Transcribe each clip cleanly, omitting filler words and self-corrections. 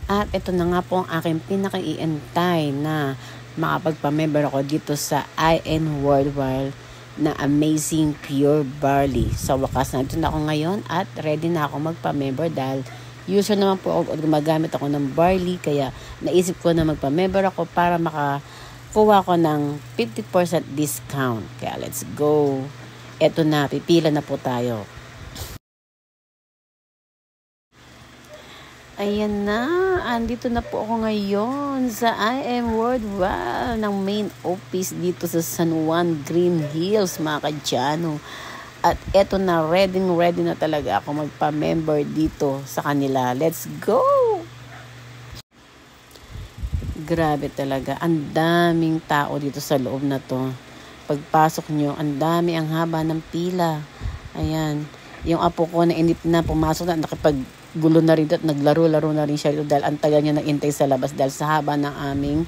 At ito na nga po ang aking pinaka-iintay na makapagpamember ako dito sa IN Worldwide na Amazing Pure Barley. Sa wakas na ito na ako ngayon at ready na ako magpamember dahil user naman po ako, gumagamit ako ng barley, kaya naisip ko na magpamember ako para makakuha ko ng 50% discount. Kaya let's go. Eto na, pipila na po tayo. Ayan na, andito na po ako ngayon sa IM Worldwide ng main office dito sa San Juan Green Hills, mga kadyano. At eto na, ready na talaga ako magpa-member dito sa kanila. Let's go! Grabe talaga, ang daming tao dito sa loob na to. Pagpasok nyo, ang dami, ang haba ng pila. Ayan, yung apo ko na inip na, pumasok na, nakipaggulo na rin at naglaro-laro na rin siya dito dahil ang tagal niya nag-intay sa labas dahil sa haba ng aming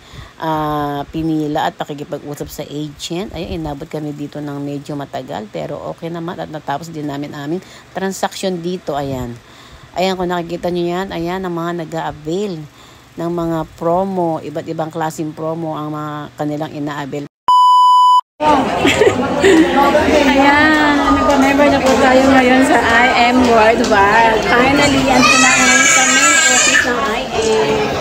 pinila at pakikipag-usap sa agent. Ayun, inabot kami dito ng medyo matagal pero okay naman at natapos din namin aming transaction dito. Ayan, kung nakikita nyo yan, ayan ang mga nag-a-avail ng mga promo, iba't ibang klaseng promo ang mga kanilang ina-avail. Ayan, nagpa-member na po tayo ngayon sa IM Worldwide. Finally, ando na ngayon sa main office ng IM.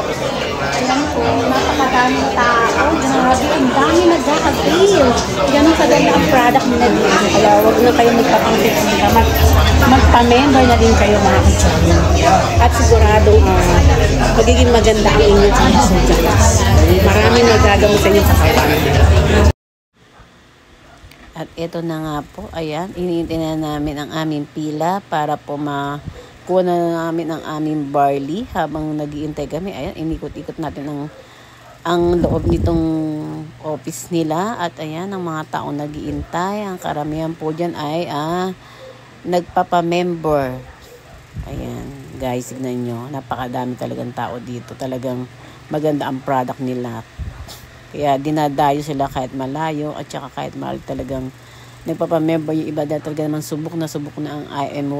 Ayan po, napakadaming tao. Grabe, ang dami nag-a-avail. Ganun kaganda ang product nila dito. Kaya huwag na kayo magpapangkit. Magpa-member na din kayo, mga kasabihin. At siguradong magiging maganda ang inyong results. Maraming nagagamit sa inyo sa kapan. At ito na nga po, ayan, iniintay na namin ang aming pila para po makuha na namin ang aming barley habang nag-iintay kami. Ayan, inikot-ikot natin ang loob nitong office nila. At ayan, ang mga taong nag-iintay, ang karamihan po dyan ay nagpapamember. Ayan, guys, tignan nyo, napakadami talagang tao dito. Talagang maganda ang product nila. Kaya dinadayo sila kahit malayo at saka kahit mahal, talagang nagpapamember yung iba dahil talaga naman subok na ang IM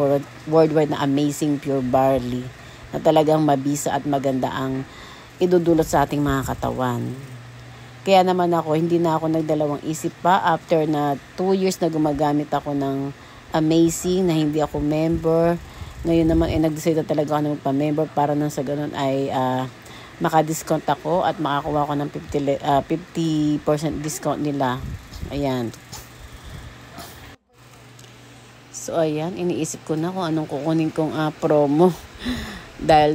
Worldwide na Amazing Pure Barley na talagang mabisa at maganda ang idudulot sa ating mga katawan. Kaya naman ako, hindi na ako nagdalawang isip pa after na 2 years na gumagamit ako ng Amazing na hindi ako member. Ngayon naman nag-decide talaga ako na magpa-member para nang sa ganun ay maka-discount ako at makakuha ko ng 50% discount nila. Ayan. So, ayan. Iniisip ko na kung anong kukunin kong promo. Dahil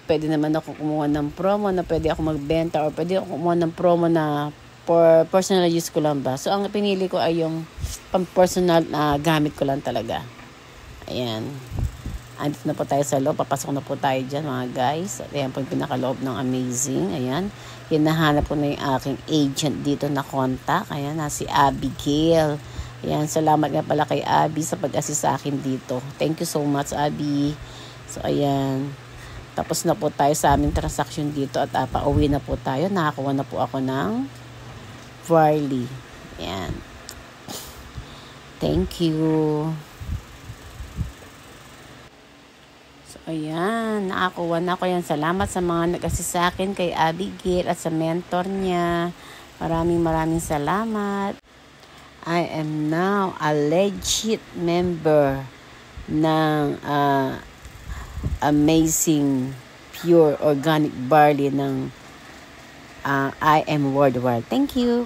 pwede naman ako kumuha ng promo na pwede ako magbenta or pwede ako kumuha ng promo na for personal use ko lang ba. So, ang pinili ko ay yung pang-personal na gamit ko lang talaga. Ayan. Andito na po tayo sa loob. Papasok na po tayo dyan, mga guys. At ayan po yung pinakaloob ng Amazing. Ayan. Hinahanap ko na yung aking agent dito na contact. Ayan, si Abigail. Ayan, salamat nga pala kay Abby sa pag-assist sa akin dito. Thank you so much, Abby. So, ayan. Tapos na po tayo sa aming transaction dito at pauwi na po tayo. Nakakuha na po ako ng barley. Ayan. Thank you. Ayan, nakakuha na ako yan. Salamat sa mga nag-assist sa akin kay Abigail at sa mentor niya. Maraming salamat. I am now a legit member ng Amazing Pure Organic Barley ng IM Worldwide. Thank you.